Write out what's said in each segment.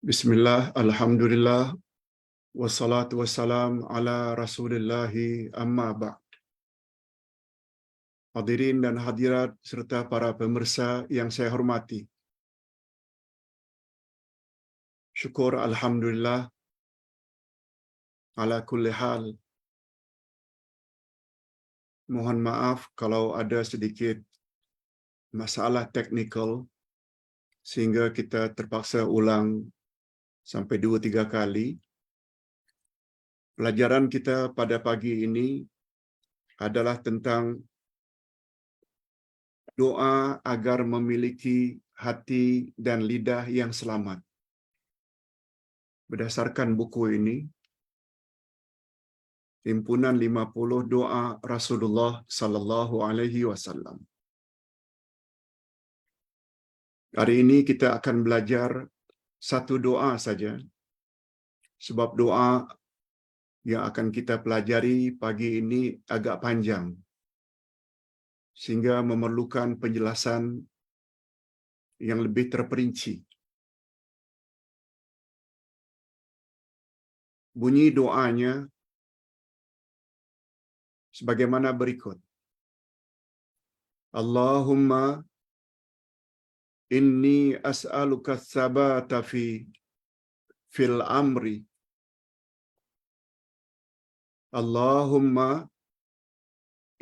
Bismillah, Alhamdulillah, wassalatu wassalam ala Rasulillahi amma ba'd. Hadirin dan hadirat serta para pemirsa yang saya hormati. Syukur Alhamdulillah ala kulli hal. Mohon maaf kalau ada sedikit masalah teknikal sehingga kita terpaksa ulang sampai 2-3 kali. Pelajaran kita pada pagi ini adalah tentang doa agar memiliki hati dan lidah yang selamat. Berdasarkan buku ini, himpunan 50 doa Rasulullah sallallahu alaihi wasallam. Hari ini kita akan belajar satu doa saja. Sebab doa yang akan kita pelajari pagi ini agak panjang, sehingga memerlukan penjelasan yang lebih terperinci. Bunyi doanya sebagaimana berikut. Allahumma inni as'aluka tsabata fil amri. Allahumma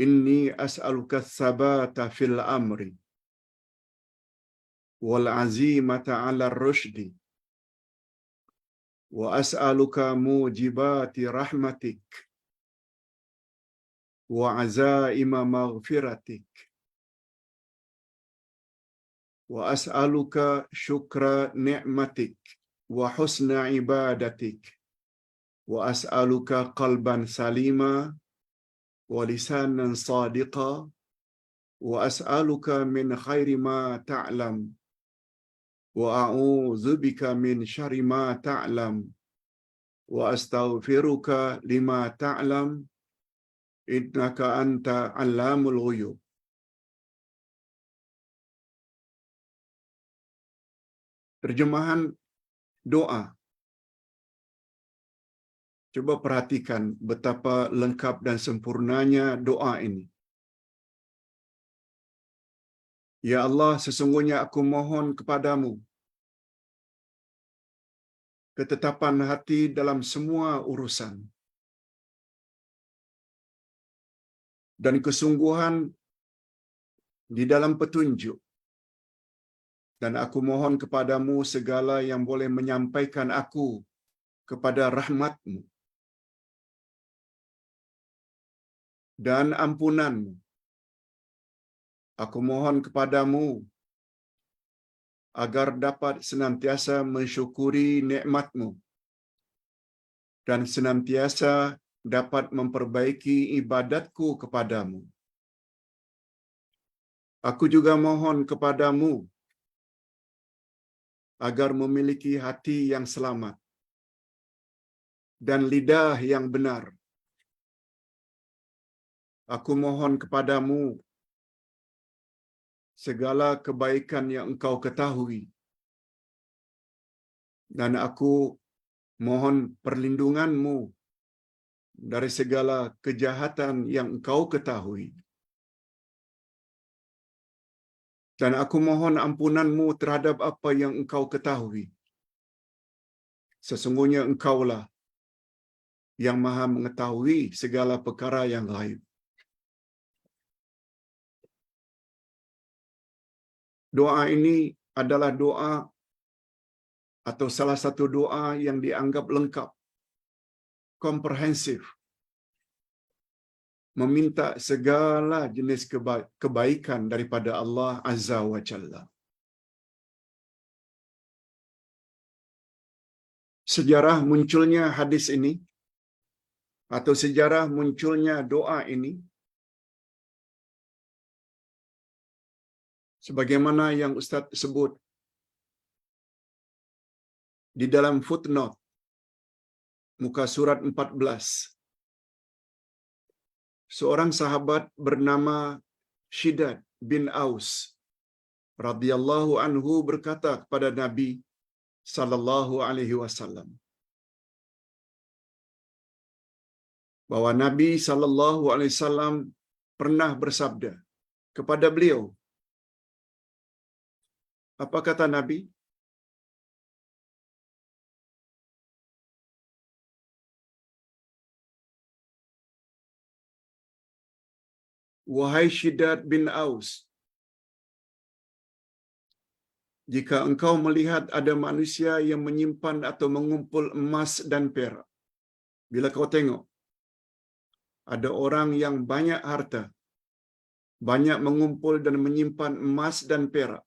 inni as'aluka tsabata fil amri wal azimata 'ala ar-rusydi wa as'aluka mujibati rahmatik wa azaima maghfiratik wa as'aluka syukra ni'matik wa husna ibadatik wa as'aluka qalban salima wa lisanan sadiqa wa as'aluka min khairi ma ta'lam wa a'udzubika min syarri ma ta'lam wa astaghfiruka lima ta'lam innaka anta 'allamul ghuyub. Terjemahan doa. Coba perhatikan betapa lengkap dan sempurnanya doa ini. Ya Allah, sesungguhnya aku mohon kepadamu ketetapan hati dalam semua urusan dan kesungguhan di dalam petunjuk. Dan aku mohon kepadamu segala yang boleh menyampaikan aku kepada rahmat-Mu dan ampunan-Mu. Aku mohon kepadamu agar dapat senantiasa mensyukuri nikmat-Mu dan senantiasa dapat memperbaiki ibadatku kepadamu. Aku juga mohon kepadamu agar memiliki hati yang selamat dan lidah yang benar. Aku mohon kepadamu segala kebaikan yang Engkau ketahui, dan aku mohon perlindungan-Mu dari segala kejahatan yang Engkau ketahui. Dan aku mohon ampunan-Mu terhadap apa yang Engkau ketahui. Sesungguhnya Engkaulah yang Maha mengetahui segala perkara yang gaib. Doa ini adalah doa atau salah satu doa yang dianggap lengkap, komprehensif, meminta segala jenis kebaikan daripada Allah Azza wa Jalla. Sejarah munculnya hadis ini atau sejarah munculnya doa ini sebagaimana yang Ustaz sebut di dalam footnote muka surat 14. Seorang sahabat bernama Shidad bin Aus radhiyallahu anhu berkata kepada Nabi sallallahu alaihi wasallam bahwa Nabi sallallahu alaihi wasallam pernah bersabda kepada beliau. Apa kata Nabi? Wahai Syiddad bin Aus, jika engkau melihat ada manusia yang menyimpan atau mengumpul emas dan perak, bila kau tengok ada orang yang banyak harta, banyak mengumpul dan menyimpan emas dan perak,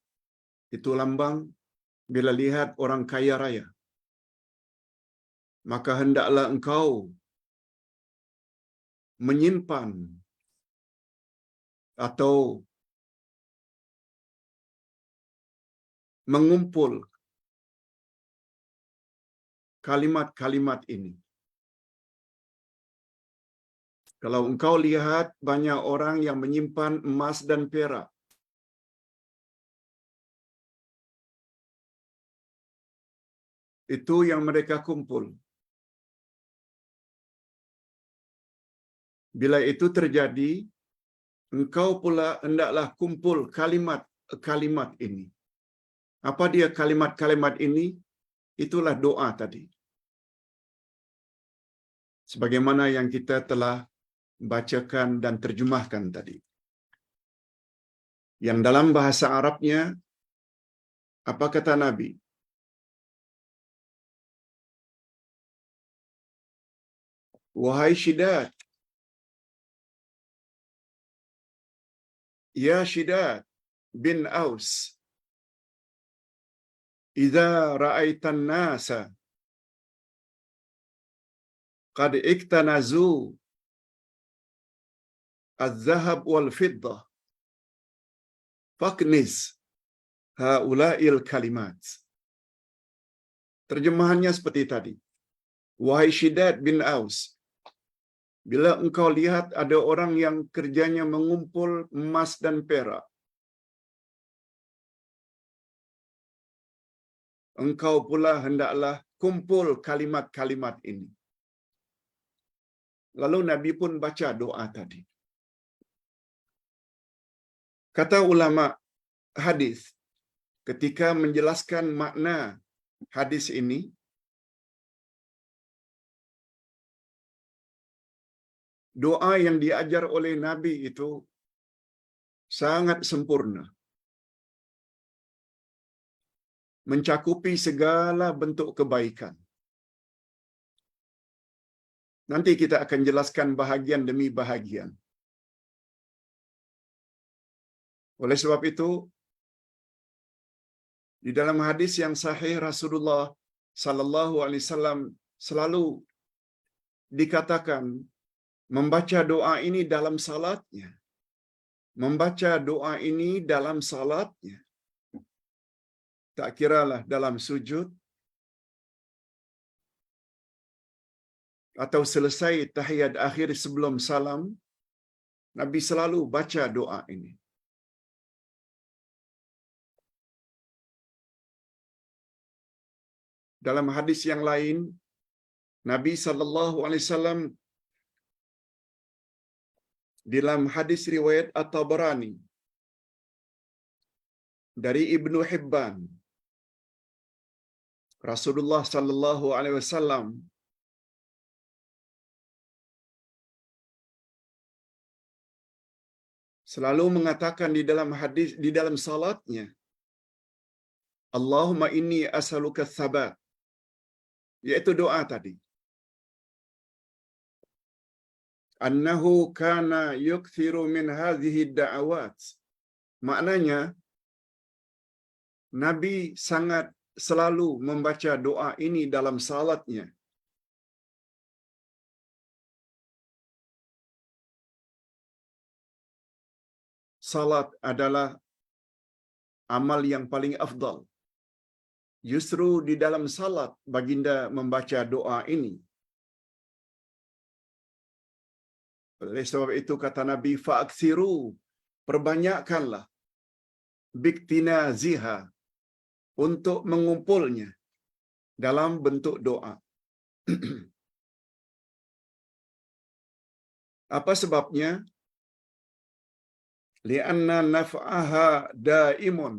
itu lambang bila lihat orang kaya raya, maka hendaklah engkau menyimpan atau mengumpul kalimat-kalimat ini. Kalau engkau lihat banyak orang yang menyimpan emas dan perak, itu yang mereka kumpul. Bila itu terjadi, engkau pula hendaklah kumpul kalimat-kalimat ini. Apa dia kalimat-kalimat ini? Itulah doa tadi. Sebagaimana yang kita telah bacakan dan terjemahkan tadi. Yang dalam bahasa Arabnya, apa kata Nabi? Wahai Syiddad, ya Syiddad bin Aus, idza ra'aitan nasa qad iktanazu az-zahab wal fiddah faqnis haula'il kalimat. Terjemahannya seperti tadi. Wahai Syiddad bin Aus, bila engkau lihat ada orang yang kerjanya mengumpul emas dan perak, engkau pula hendaklah kumpul kalimat-kalimat ini. Lalu Nabi pun baca doa tadi. Kata ulama hadis ketika menjelaskan makna hadis ini, doa yang diajar oleh Nabi itu sangat sempurna, mencakupi segala bentuk kebaikan. Nanti kita akan jelaskan bahagian demi bahagian. Oleh sebab itu, di dalam hadis yang sahih Rasulullah sallallahu alaihi wasallam selalu dikatakan membaca doa ini dalam salatnya. Membaca doa ini dalam salatnya. Tak kiralah dalam sujud atau selesai tahiyat akhir sebelum salam, Nabi selalu baca doa ini. Dalam hadis yang lain, Nabi sallallahu alaihi wasallam dalam hadis riwayat At-Tabarani dari Ibnu Hibban, Rasulullah sallallahu alaihi wasallam selalu mengatakan di dalam hadis, di dalam salatnya, Allahumma inni as'aluka tsabat, yaitu doa tadi. Annahu kana yukthiru min hadhihi da'awat. Maknanya, Nabi sangat selalu membaca doa ini dalam salatnya. Salat adalah amal yang paling afdal. Justru di dalam salat baginda membaca doa ini. Oleh sebab itu kata Nabi, fa'aksiru, perbanyakkanlah, biktina ziha, untuk mengumpulnya, dalam bentuk doa. Apa sebabnya? Li'anna naf'aha daimun.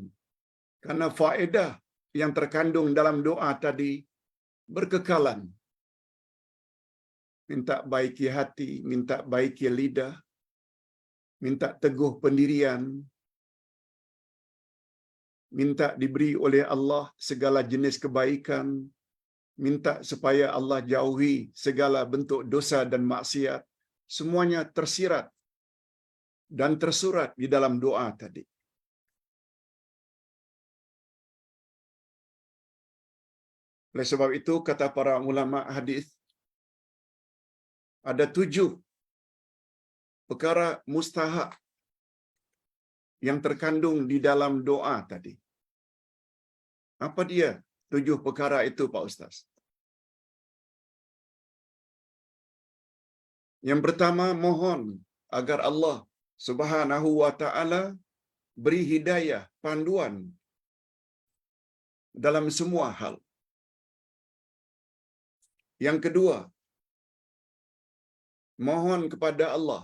Karena faedah yang terkandung dalam doa tadi berkekalan. Minta baiki hati, minta baiki lidah, minta teguh pendirian, minta diberi oleh Allah segala jenis kebaikan, minta supaya Allah jauhi segala bentuk dosa dan maksiat. Semuanya tersirat dan tersurat di dalam doa tadi. Oleh sebab itu, kata para ulama hadis, ada 7 perkara mustahak yang terkandung di dalam doa tadi. Apa dia 7 perkara itu, Pak Ustaz? Yang pertama, mohon agar Allah Subhanahu wa taala beri hidayah, panduan dalam semua hal. Yang kedua, mohon kepada Allah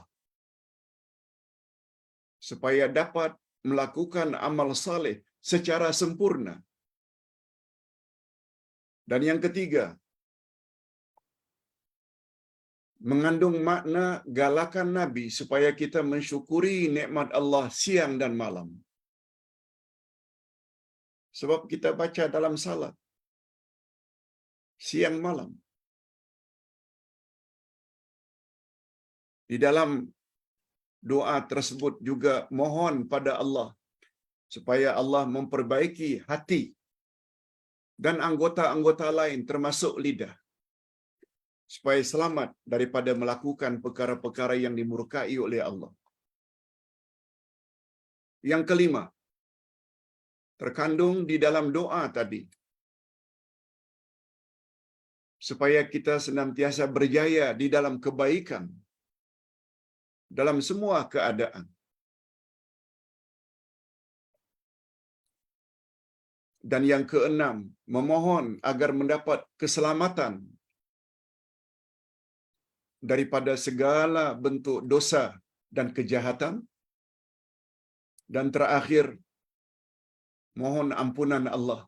supaya dapat melakukan amal saleh secara sempurna. Dan yang ketiga, mengandung makna galakan Nabi supaya kita mensyukuri nikmat Allah siang dan malam. Sebab kita baca dalam salat siang malam. Di dalam doa tersebut juga mohon pada Allah supaya Allah memperbaiki hati dan anggota-anggota lain termasuk lidah, supaya selamat daripada melakukan perkara-perkara yang dimurkai oleh Allah. Yang kelima, terkandung di dalam doa tadi, supaya kita senantiasa berjaya di dalam kebaikan, dalam semua keadaan. Dan yang keenam, memohon agar mendapat keselamatan daripada segala bentuk dosa dan kejahatan. Dan terakhir, mohon ampunan Allah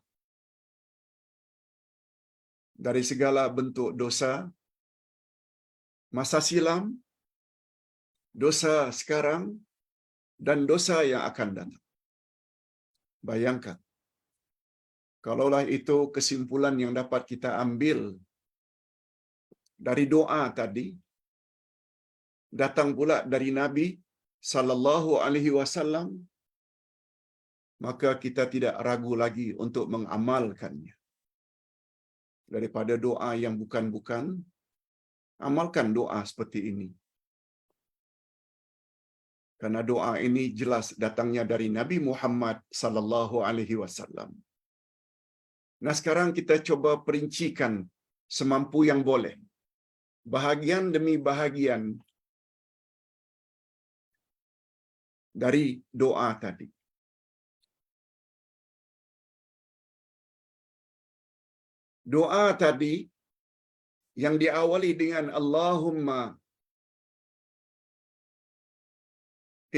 dari segala bentuk dosa masa silam, dosa sekarang, dan dosa yang akan datang. Bayangkan, kalaulah itu kesimpulan yang dapat kita ambil dari doa tadi, datang pula dari Nabi sallallahu alaihi wasallam, maka kita tidak ragu lagi untuk mengamalkannya. Daripada doa yang bukan-bukan, amalkan doa seperti ini. Karena doa ini jelas datangnya dari Nabi Muhammad sallallahu alaihi wasallam. Nah, sekarang kita coba perincikan semampu yang boleh, bahagian demi bahagian dari doa tadi. Doa tadi yang diawali dengan Allahumma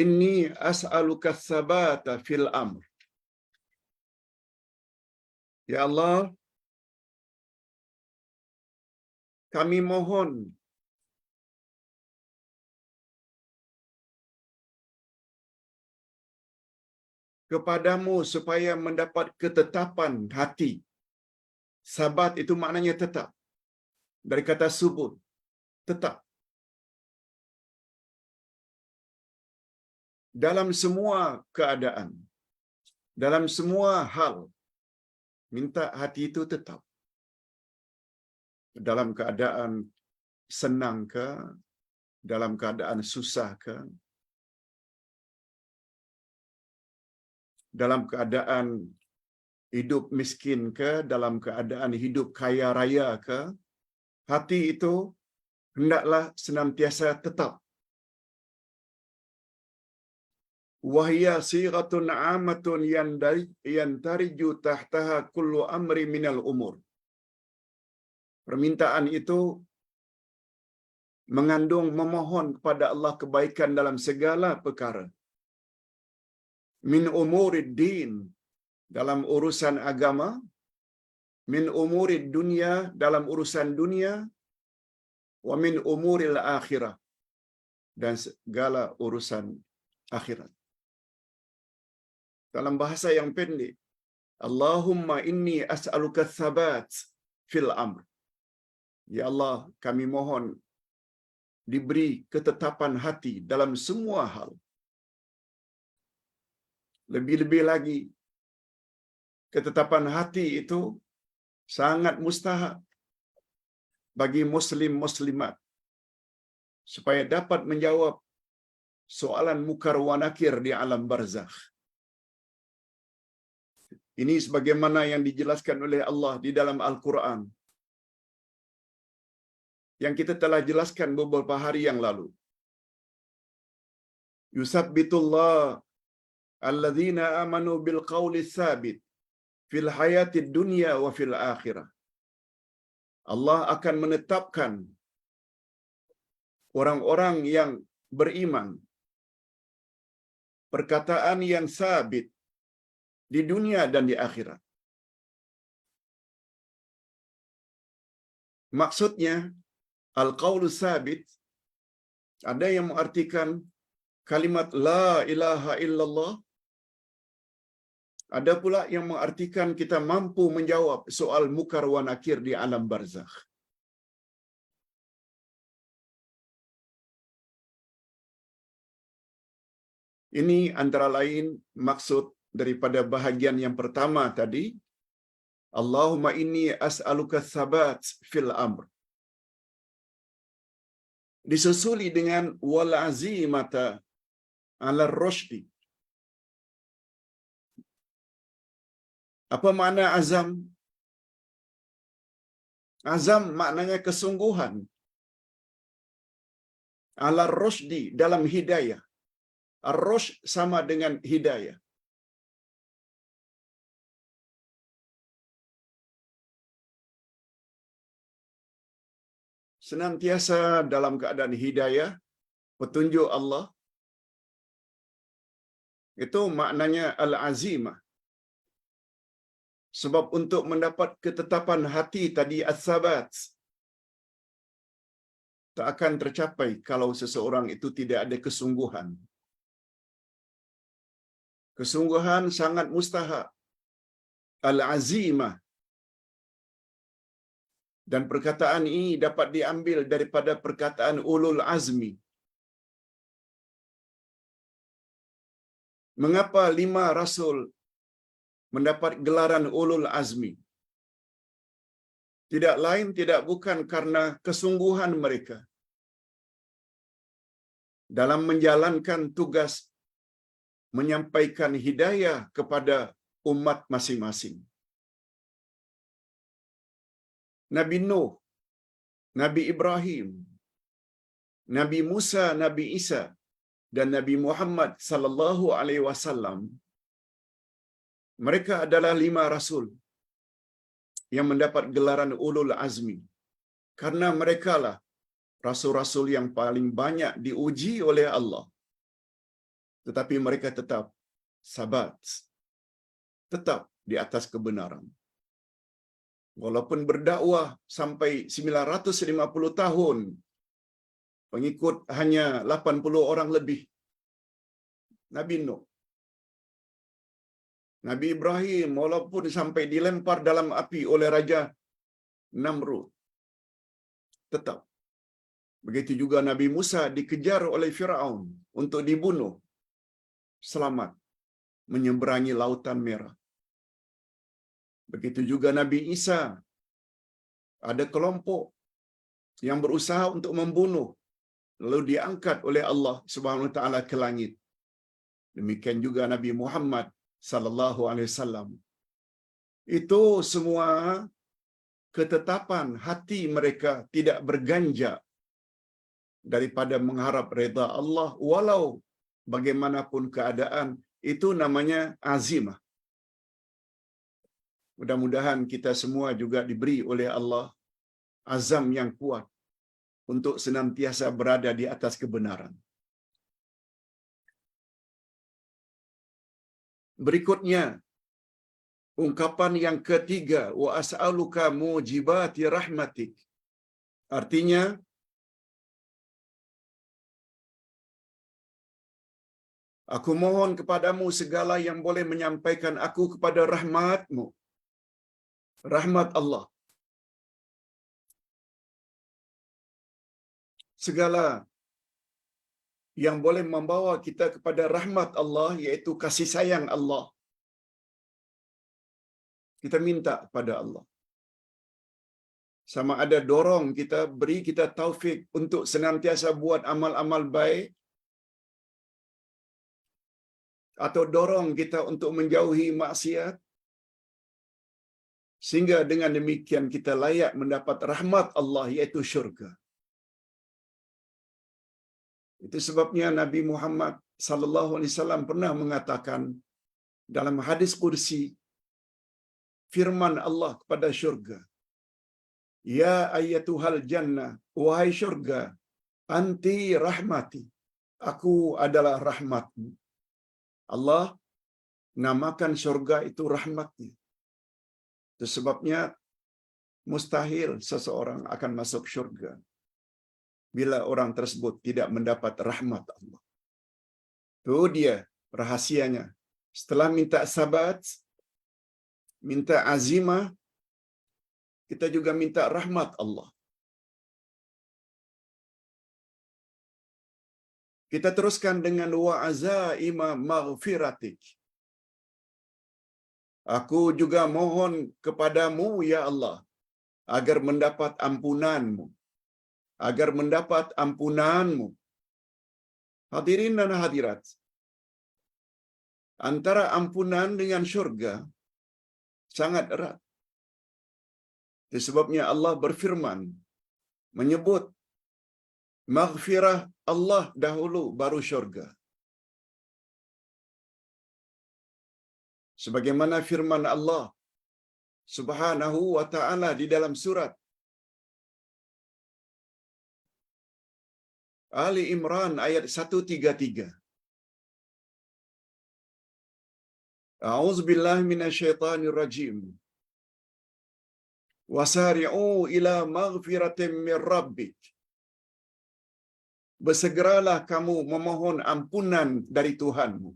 inni as'aluka tsabata fil amr. Ya Allah, kami mohon kepadamu supaya mendapat ketetapan hati. Sabat itu maknanya tetap. Dari kata subut, tetap. Dalam semua keadaan, dalam semua hal, minta hati itu tetap. Dalam keadaan senang ke, dalam keadaan susah ke, dalam keadaan hidup miskin ke, dalam keadaan hidup kaya raya ke, hati itu hendaklah senantiasa tetap. Wahya siratun amatun yandariju tahtaha kullu amri minal umur. Permintaan itu mengandung memohon kepada Allah kebaikan dalam segala perkara. Min umurid din, dalam urusan agama, min umurid dunia, dalam urusan dunia, wa min umuril akhirah, dan segala urusan akhirat. Dalam bahasa yang pendek, Allahumma inni as'aluka thabat fil amr. Ya Allah, kami mohon diberi ketetapan hati dalam semua hal. Lebih-lebih lagi, ketetapan hati itu sangat mustahak bagi muslim-muslimat supaya dapat menjawab soalan mukar wa nakir di alam barzakh. Ini sebagaimana yang dijelaskan oleh Allah di dalam Al-Quran, yang kita telah jelaskan beberapa hari yang lalu. Yusabbitullah alladzina amanu bil qawli tsabit fil hayatid dunya wa fil akhirah. Allah akan menetapkan orang-orang yang beriman perkataan yang sabit di dunia dan di akhirat. Maksudnya, al-qaulu sabit, ada yang mengartikan kalimat la ilaha illallah, ada pula yang mengartikan kita mampu menjawab soal mukar wa nakir di alam barzakh. Ini antara lain maksud daripada bahagian yang pertama tadi, Allahumma inni as'aluka thabat fil amr. Disusuli dengan wal azimata ala rushdi. Apa makna azam? Azam maknanya kesungguhan. Ala rushdi, dalam hidayah. Ar-rushd sama dengan hidayah. Senantiasa dalam keadaan hidayah, petunjuk Allah, itu maknanya al-azimah. Sebab untuk mendapat ketetapan hati tadi as-sabat, tak akan tercapai kalau seseorang itu tidak ada kesungguhan. Kesungguhan sangat mustahak. Al-azimah. Dan perkataan ini dapat diambil daripada perkataan ulul azmi. Mengapa 5 rasul mendapat gelaran ulul azmi? Tidak lain, tidak bukan karena kesungguhan mereka dalam menjalankan tugas menyampaikan hidayah kepada umat masing-masing. Nabi Nuh, Nabi Ibrahim, Nabi Musa, Nabi Isa, dan Nabi Muhammad sallallahu alaihi wasallam, mereka adalah 5 rasul yang mendapat gelaran ulul azmi karena merekalah rasul-rasul yang paling banyak diuji oleh Allah. Tetapi mereka tetap sabat, tetap di atas kebenaran. Walaupun berdakwah sampai 950 tahun, pengikut hanya 80 orang lebih. Nabi Nuh, Nabi Ibrahim, walaupun sampai dilempar dalam api oleh Raja Namrud, tetap. Begitu juga Nabi Musa dikejar oleh Firaun untuk dibunuh, selamat menyeberangi Lautan Merah. Begitu juga Nabi Isa, ada kelompok yang berusaha untuk membunuh, lalu diangkat oleh Allah Subhanahu wa taala ke langit. Demikian juga Nabi Muhammad sallallahu alaihi wasallam. Itu semua ketetapan hati mereka tidak berganjak daripada mengharap redha Allah walau bagaimanapun keadaan. Itu namanya azimah. Mudah-mudahan kita semua juga diberi oleh Allah azam yang kuat untuk senantiasa berada di atas kebenaran. Berikutnya, ungkapan yang ketiga, wa as'aluka mujibati rahmatik. Artinya, aku mohon kepadamu segala yang boleh menyampaikan aku kepada rahmatmu. Rahmat Allah. Segala yang boleh membawa kita kepada rahmat Allah, yaitu kasih sayang Allah. Kita minta kepada Allah. Sama ada dorong kita, beri kita taufik untuk senantiasa buat amal-amal baik, atau dorong kita untuk menjauhi maksiat, sehingga dengan demikian kita layak mendapat rahmat Allah, yaitu syurga. Itu sebabnya Nabi Muhammad sallallahu alaihi wasallam pernah mengatakan dalam hadis qudsi, firman Allah kepada syurga, ya ayyatuhal jannah, wahai syurga, anti rahmati, aku adalah rahmatmu. Allah namakan syurga itu rahmatnya. Itu sebabnya mustahil seseorang akan masuk syurga bila orang tersebut tidak mendapat rahmat Allah. Itu dia rahasianya. Setelah minta sabat, minta azimah, kita juga minta rahmat Allah. Kita teruskan dengan wa'azaima maghfiratik. Aku juga mohon kepadamu, ya Allah, agar mendapat ampunanmu. Agar mendapat ampunanmu. Hadirin dan hadirat, antara ampunan dengan syurga sangat erat. Itu sebabnya Allah berfirman, menyebut maghfirah Allah dahulu, baru syurga. Sebagaimana firman Allah Subhanahu wa ta'ala di dalam surat Ali Imran ayat 133. A'udzubillahi minasyaitonir rajim. Wasari'u ila maghfiratin min rabbik. Bersegeralah kamu memohon ampunan dari Tuhanmu.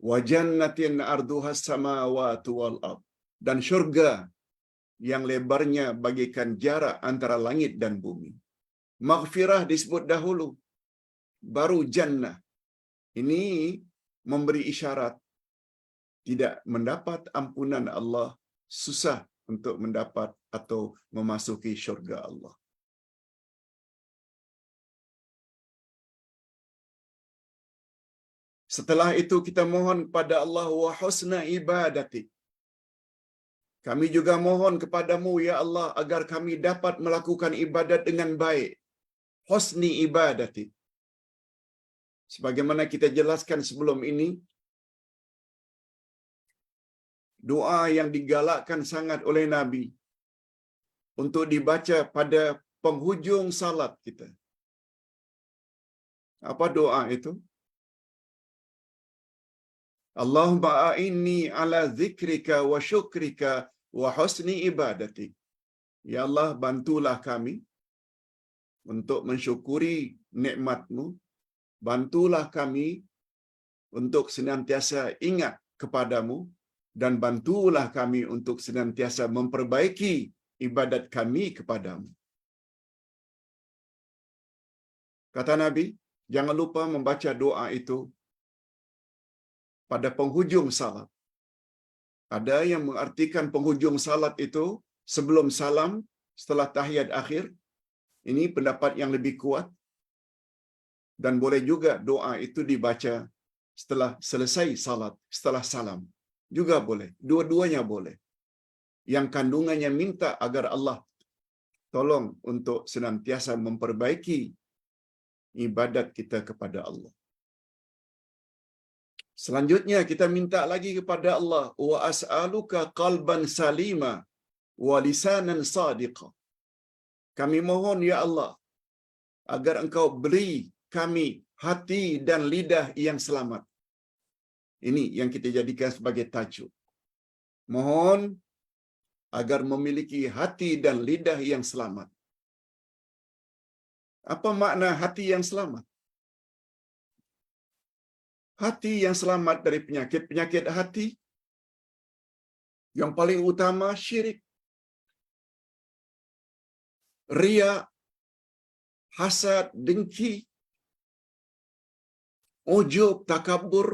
Wa jannatin arduhas samawati wal ard. Dan syurga yang lebarnya bagaikan jarak antara langit dan bumi. Maghfirah disebut dahulu, baru jannah. Ini memberi isyarat tidak mendapat ampunan Allah susah untuk mendapat atau memasuki syurga Allah. Setelah itu kita mohon kepada Allah wa husna ibadati. Kami juga mohon kepadamu, ya Allah, agar kami dapat melakukan ibadat dengan baik. Husni ibadati. Sebagaimana kita jelaskan sebelum ini, doa yang digalakkan sangat oleh Nabi untuk dibaca pada penghujung salat kita. Apa doa itu? Allahumma a'inni ala zikrika wa syukrika wa husni ibadati. Ya Allah, bantulah kami untuk mensyukuri nikmat-Mu. Bantulah kami untuk senantiasa ingat kepadamu, dan bantulah kami untuk senantiasa memperbaiki ibadat kami kepadamu. Kata Nabi, jangan lupa membaca doa itu pada penghujung salat. Ada yang mengartikan penghujung salat itu sebelum salam, setelah tahiyat akhir. Ini pendapat yang lebih kuat. Dan boleh juga doa itu dibaca setelah selesai salat, setelah salam. Juga boleh. Dua-duanya boleh. Yang kandungannya minta agar Allah tolong untuk senantiasa memperbaiki ibadat kita kepada Allah. Selanjutnya kita minta lagi kepada Allah, wa as'aluka qalban salima wa lisanan sadiqa. Kami mohon ya Allah agar Engkau beri kami hati dan lidah yang selamat. Ini yang kita jadikan sebagai tajuk. Mohon agar memiliki hati dan lidah yang selamat. Apa makna hati yang selamat? Hati yang selamat dari penyakit-penyakit hati. Yang paling utama syirik, riya, hasad, dengki, ujub, takabur.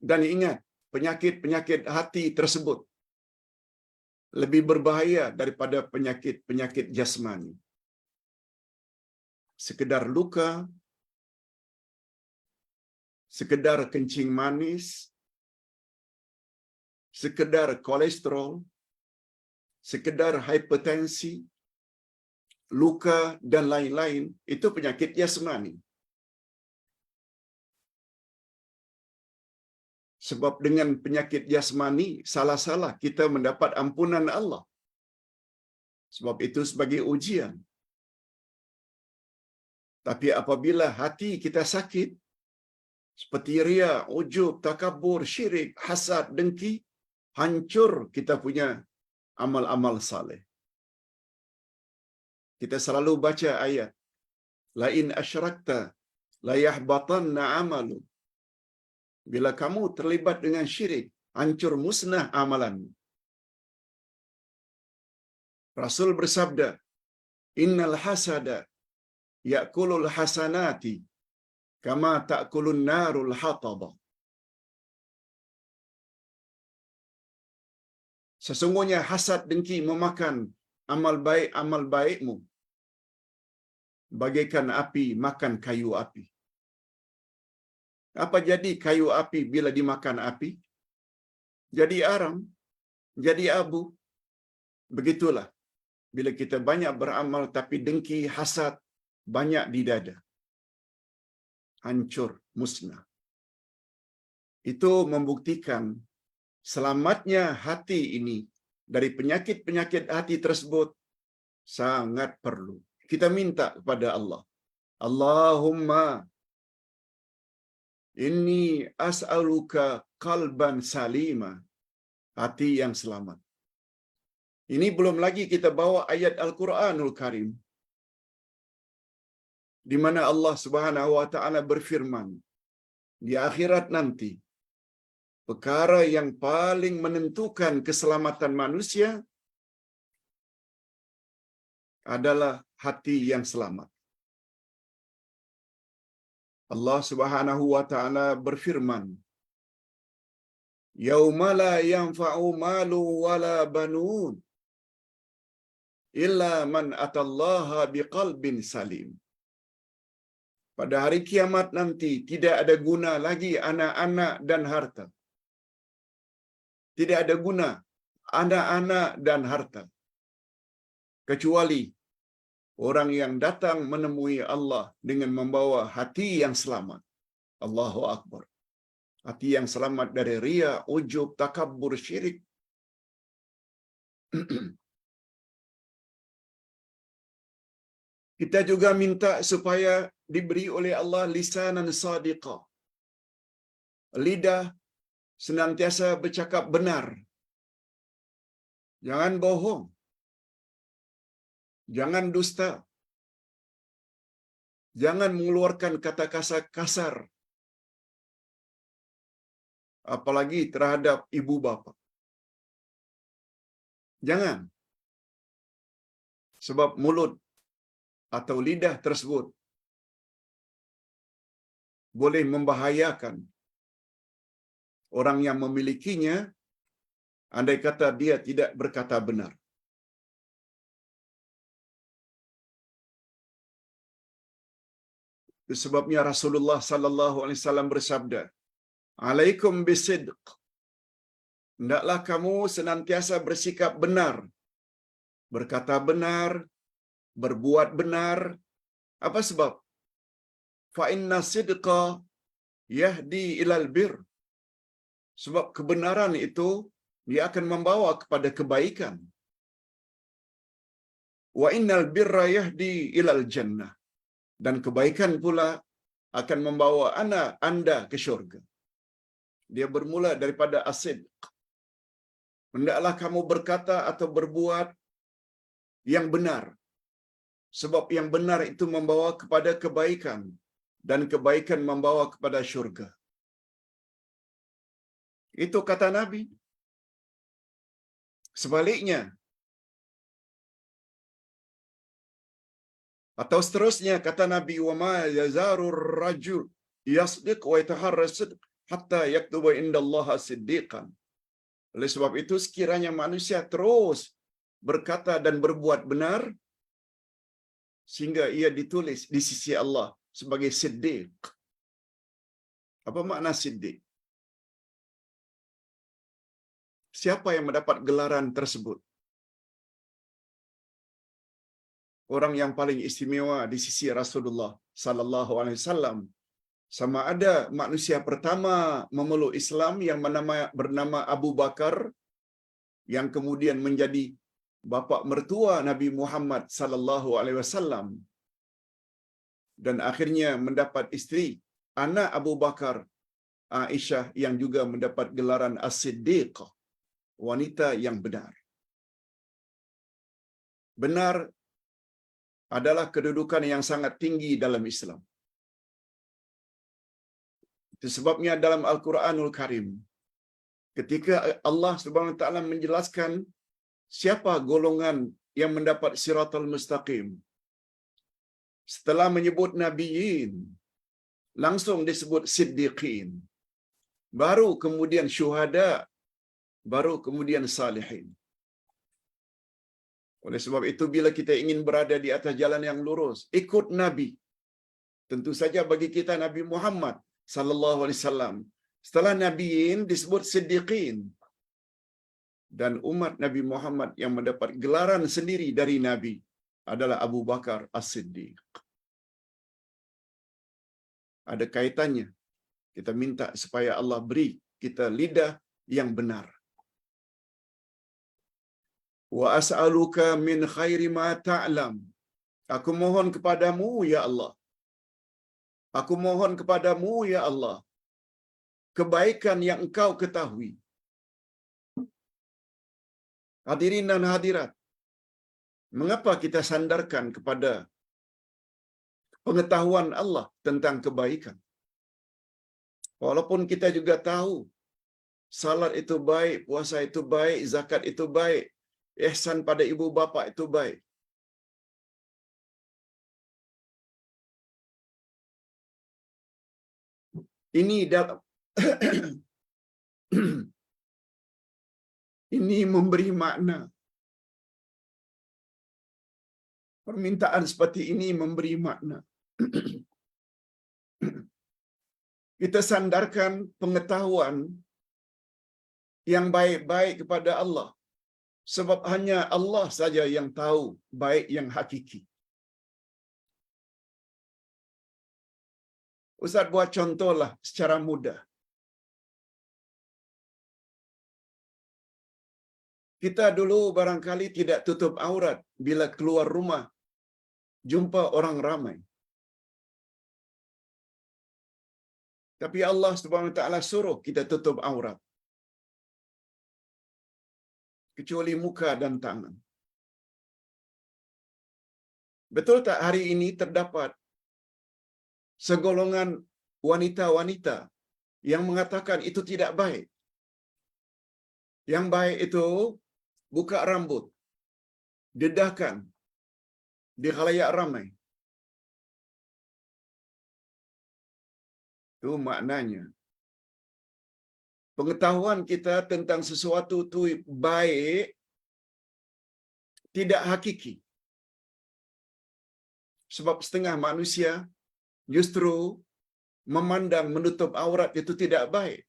Dan ingat, penyakit-penyakit hati tersebut lebih berbahaya daripada penyakit-penyakit jasmani. Sekedar luka, sekedar kencing manis, sekedar kolesterol, sekedar hipertensi, luka dan lain-lain, itu penyakit jasmani. Sebab dengan penyakit jasmani, salah-salah kita mendapat ampunan Allah. Sebab itu sebagai ujian. Tapi apabila hati kita sakit, seperti riya, ujub, takabur, syirik, hasad, dengki, hancur kita punya amal-amal saleh. Kita selalu baca ayat, la in asyrakta la yahbatanna amalu. Bila kamu terlibat dengan syirik, hancur musnah amalanmu. Rasul bersabda, innal hasada ya'kulul hasanati kama ta'kulun narul hatabah. Sesungguhnya hasad dengki memakan amal baikmu bagaikan api makan kayu api. Apa jadi kayu api bila dimakan api? Jadi arang, jadi abu. Begitulah bila kita banyak beramal tapi dengki, hasad banyak di dada. Hancur, musnah. Itu membuktikan selamatnya hati ini dari penyakit-penyakit hati tersebut sangat perlu. Kita minta kepada Allah, Allahumma inni as'aluka qalban salima, hati yang selamat. Ini belum lagi kita bawa ayat Al-Quranul Karim, di mana Allah Subhanahu wa taala berfirman, di akhirat nanti perkara yang paling menentukan keselamatan manusia adalah hati yang selamat. Allah Subhanahu wa taala berfirman, yauma la yanfa'u malu wala banun illa man atallaha biqalbin salim. Pada hari kiamat nanti tidak ada guna lagi anak-anak dan harta. Tidak ada guna anak-anak dan harta kecuali orang yang datang menemui Allah dengan membawa hati yang selamat. Allahu Akbar. Hati yang selamat dari riya, ujub, takabur, syirik. Kita juga minta supaya diberi oleh Allah lisanan sadiqah. Lidah senantiasa bercakap benar. Jangan bohong. Jangan dusta. Jangan mengeluarkan kata-kata kasar. Apalagi terhadap ibu bapa. Jangan. Sebab mulut atau lidah tersebut boleh membahayakan orang yang memilikinya andai kata dia tidak berkata benar. Sebabnya Rasulullah sallallahu alaihi wasallam bersabda, "Alaikum bisidq." Hendaklah kamu senantiasa bersikap benar, berkata benar, berbuat benar. Apa sebab? Fa inna sidqa yahdi ilal bir. Sebab kebenaran itu dia akan membawa kepada kebaikan. wa innal birra yahdi ilal jannah, dan kebaikan pula akan membawa anda ke syurga. Dia bermula daripada as-sidq. Hendaklah kamu berkata atau berbuat yang benar, sebab yang benar itu membawa kepada kebaikan, dan kebaikan membawa kepada syurga. Itu kata Nabi. Sebaliknya, atau seterusnya kata Nabi, wa ma yazarur rajul yasdiq wa yataharra sidq hatta yaktuba indallaha siddiqan. Oleh sebab itu, sekiranya manusia terus berkata dan berbuat benar sehingga ia ditulis di sisi Allah sebagai siddiq. Apa makna siddiq? Siapa yang mendapat gelaran tersebut? Orang yang paling istimewa di sisi Rasulullah sallallahu alaihi wasallam. Sama ada manusia pertama memeluk Islam yang bernama Abu Bakar, yang kemudian menjadi bapa mertua Nabi Muhammad sallallahu alaihi wasallam, dan akhirnya mendapat isteri anak Abu Bakar, Aisyah, yang juga mendapat gelaran As-Siddiqah, wanita yang benar. Benar adalah kedudukan yang sangat tinggi dalam Islam. Itu sebabnya dalam Al-Quranul Karim, ketika Allah Subhanahu wa taala menjelaskan siapa golongan yang mendapat siratal mustaqim, setelah menyebut nabiyin, langsung disebut siddiqin, baru kemudian syuhada, baru kemudian salihin. Oleh sebab itu, bila kita ingin berada di atas jalan yang lurus, ikut Nabi. Tentu saja bagi kita Nabi Muhammad sallallahu alaihi wasallam. Setelah nabiyin disebut siddiqin. Dan umat Nabi Muhammad yang mendapat gelaran sendiri dari Nabi adalah Abu Bakar As-Siddiq. Ada kaitannya. Kita minta supaya Allah beri kita lidah yang benar. Wa as'aluka min khairi ma ta'lam. Aku mohon kepadamu ya Allah. Aku mohon kepadamu ya Allah, kebaikan yang engkau ketahui. Hadirin dan hadirat, mengapa kita sandarkan kepada pengetahuan Allah tentang kebaikan? Walaupun kita juga tahu salat itu baik, puasa itu baik, zakat itu baik, ihsan pada ibu bapa itu baik. Ini dalam ini memberi makna. Permintaan seperti ini memberi makna. Kita sandarkan pengetahuan yang baik-baik kepada Allah. Sebab hanya Allah saja yang tahu baik yang hakiki. Ustaz buat contohlah secara mudah. Kita dulu barangkali tidak tutup aurat bila keluar rumah, jumpa orang ramai. Tapi Allah Subhanahu wa taala suruh kita tutup aurat, kecuali muka dan tangan. Betul tak hari ini terdapat segolongan wanita-wanita yang mengatakan itu tidak baik? Yang baik itu buka rambut, dedahkan di khalayak ramai. Itu maknanya. Pengetahuan kita tentang sesuatu itu baik tidak hakiki. Sebab setengah manusia justru memandang menutup aurat itu tidak baik.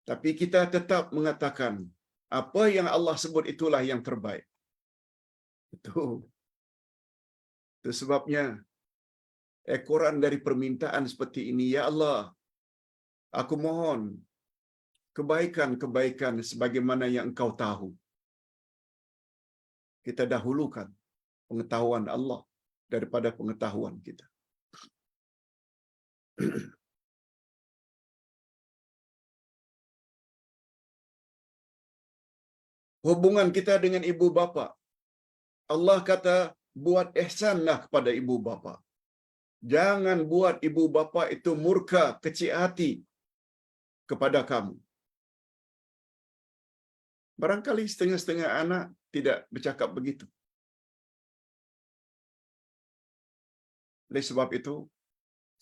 Tapi kita tetap mengatakan apa yang Allah sebut itulah yang terbaik. Itu sebabnya ekoran dari permintaan seperti ini, ya Allah, aku mohon kebaikan-kebaikan sebagaimana yang Engkau tahu. Kita dahulukan pengetahuan Allah daripada pengetahuan kita. Hubungan kita dengan ibu bapa. Allah kata, buat ihsanlah kepada ibu bapa. Jangan buat ibu bapa itu murka, kecil hati kepada kamu. Barangkali setengah-setengah anak tidak bercakap begitu. Oleh sebab itu,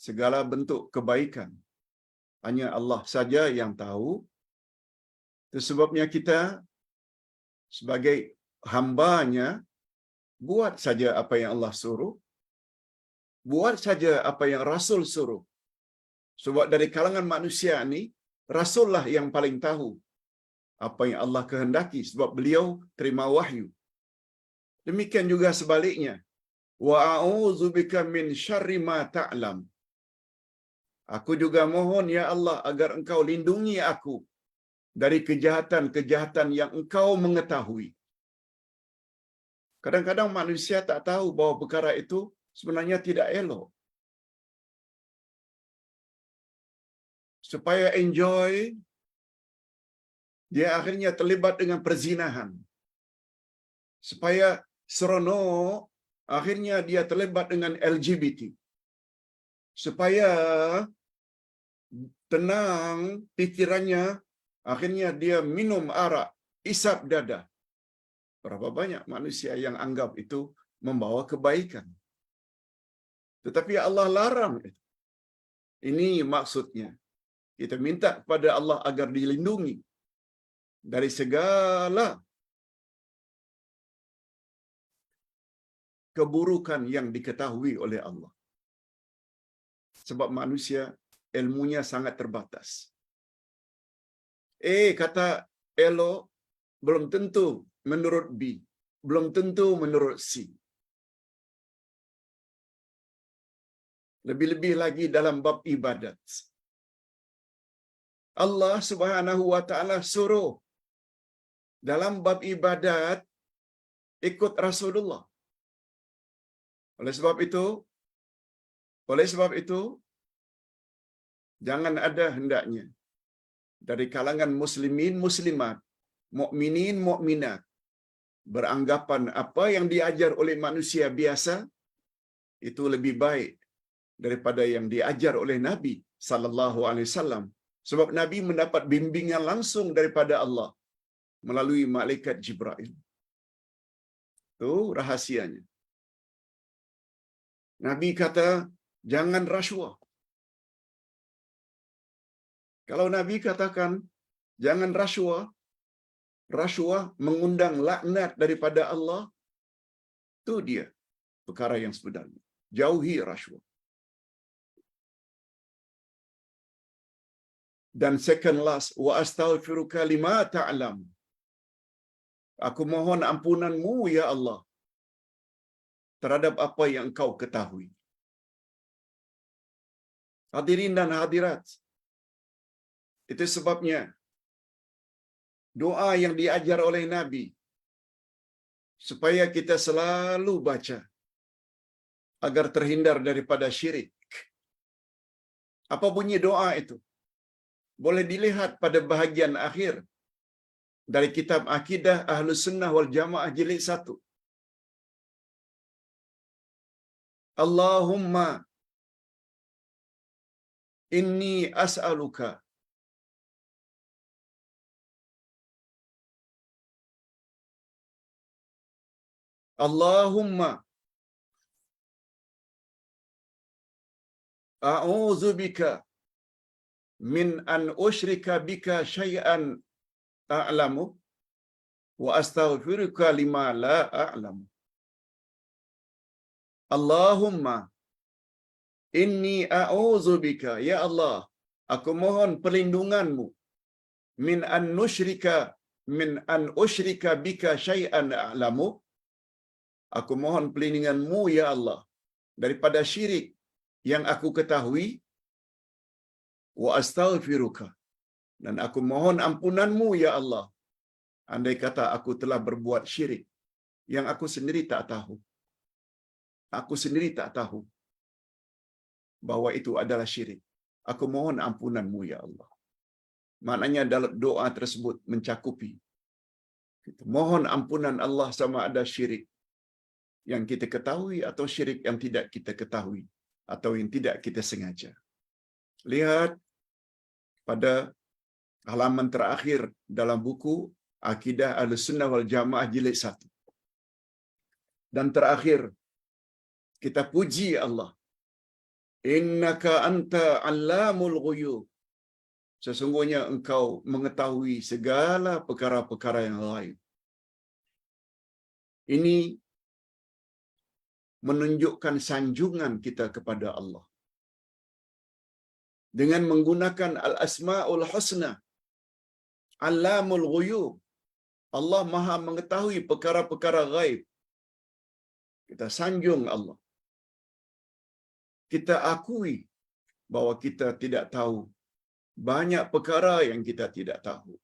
segala bentuk kebaikan hanya Allah saja yang tahu. Itu sebabnya kita sebagai hamba-Nya buat saja apa yang Allah suruh, buat saja apa yang Rasul suruh. Sebab dari kalangan manusia ni, Rasul lah yang paling tahu apa yang Allah kehendaki sebab beliau terima wahyu. Demikian juga sebaliknya. Wa a'udzubika min syarri ma ta'lam. Aku juga mohon ya Allah agar Engkau lindungi aku dari kejahatan-kejahatan yang Engkau mengetahui. Kadang-kadang manusia tak tahu bahawa perkara itu sebenarnya tidak elok. Supaya enjoy, dia akhirnya terlibat dengan perzinahan. Supaya seronok, akhirnya dia terlibat dengan LGBT. Supaya tenang pikirannya, akhirnya dia minum arak, isap dada. Berapa banyak manusia yang anggap itu membawa kebaikan. Tetapi Allah larang itu. Ini maksudnya. Kita minta kepada Allah agar dilindungi dari segala keburukan yang diketahui oleh Allah. Sebab manusia ilmunya sangat terbatas. Kata elok belum tentu menurut B, belum tentu menurut C. Lebih-lebih lagi dalam bab ibadat. Allah Subhanahu wa taala suruh dalam bab ibadat ikut Rasulullah. Oleh sebab itu jangan ada hendaknya dari kalangan muslimin muslimat, mukminin mukminat beranggapan apa yang diajar oleh manusia biasa itu lebih baik daripada yang diajar oleh Nabi sallallahu alaihi wasallam. Sebab Nabi mendapat bimbingan langsung daripada Allah melalui malaikat Jibril. Itu rahasianya. Nabi kata, jangan rasuah. Kalau Nabi katakan, jangan rasuah, rasuah mengundang laknat daripada Allah, itu dia perkara yang sebenarnya. Jauhi rasuah. Dan second last, wa astaghfiruka lima ta'lam. Aku mohon ampunanmu ya Allah terhadap apa yang engkau ketahui. Hadirin dan hadirat, itu sebabnya doa yang diajar oleh Nabi supaya kita selalu baca agar terhindar daripada syirik. Apa bunyi doa itu? Boleh dilihat pada bahagian akhir dari kitab Akidah Ahlus Sunnah wal Jamaah jilid 1. Allahumma inni as'aluka Allahumma a'udzubika min an usyrika bika syai'an a'lamu wa astaghfiruka lima la a'lamu. Allahumma inni a'udzubika ya Allah, aku mohon perlindunganmu min an usyrika bika syai'an a'lamu. Aku mohon perlindunganmu ya Allah daripada syirik yang aku ketahui, wa astaghfiruka, dan aku mohon ampunanmu ya Allah andai kata aku telah berbuat syirik yang aku sendiri tak tahu. Aku sendiri tak tahu bahwa itu adalah syirik. Aku mohon ampunanmu ya Allah. Maknanya dalam doa tersebut mencakupi kita mohon ampunan Allah sama ada syirik yang kita ketahui atau syirik yang tidak kita ketahui atau yang tidak kita sengaja. Lihat pada halaman terakhir dalam buku Akidah Ahlussunnah wal Jamaah jilid 1. Dan terakhir kita puji Allah. Innaka anta allamul ghuyub. Sesungguhnya engkau mengetahui segala perkara-perkara yang gaib. Ini menunjukkan sanjungan kita kepada Allah. Dengan menggunakan al-asma'ul husna, allamul ghuyub. Allah Maha mengetahui perkara-perkara gaib. Kita sanjung Allah. Kita akui bahwa kita tidak tahu banyak perkara yang kita tidak tahu.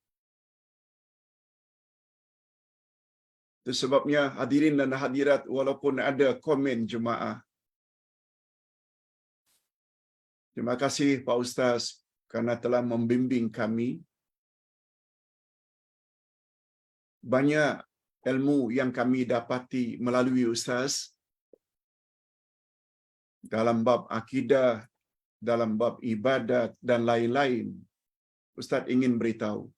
Itu sebabnya hadirin dan hadirat, walaupun ada komen jemaah, terima kasih Pak Ustaz kerana telah membimbing kami. Banyak ilmu yang kami dapati melalui Ustaz dalam bab akidah, dalam bab ibadat dan lain-lain. Ustaz ingin beritahu,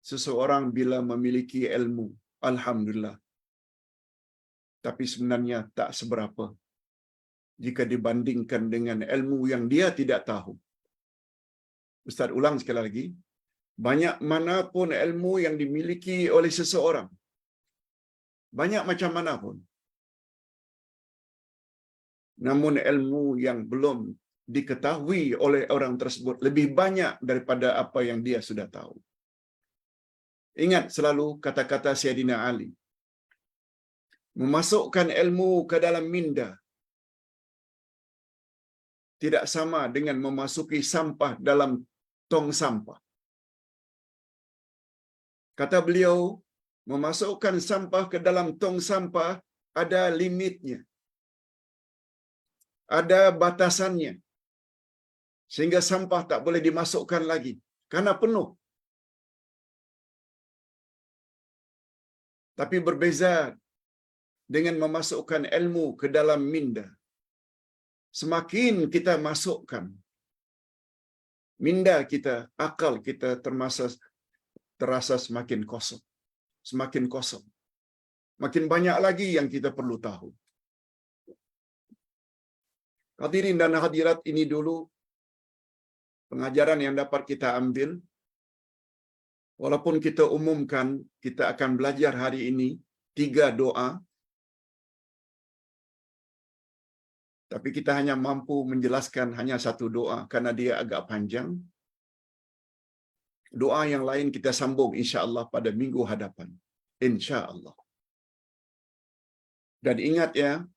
seseorang bila memiliki ilmu, alhamdulillah, tapi sebenarnya tak seberapa jika dibandingkan dengan ilmu yang dia tidak tahu. Ustaz ulang sekali lagi, banyak manapun ilmu yang dimiliki oleh seseorang, banyak macam mana pun, namun ilmu yang belum diketahui oleh orang tersebut lebih banyak daripada apa yang dia sudah tahu. Ingat selalu kata-kata Sayyidina Ali, memasukkan ilmu ke dalam minda tidak sama dengan memasuki sampah dalam tong sampah. Kata beliau, memasukkan sampah ke dalam tong sampah ada limitnya, ada batasannya, sehingga sampah tak boleh dimasukkan lagi karena penuh. Tapi berbeza dengan memasukkan ilmu ke dalam minda. Semakin kita masukkan, minda kita, akal kita terasa semakin kosong. Semakin kosong. Makin banyak lagi yang kita perlu tahu. Hadirin dan hadirat, ini dulu pengajaran yang dapat kita ambil. Walaupun kita umumkan, kita akan belajar hari ini 3 doa. Tapi kita hanya mampu menjelaskan hanya 1 doa karena dia agak panjang. Doa yang lain kita sambung insya-Allah pada minggu hadapan. Insya-Allah. Dan ingat ya,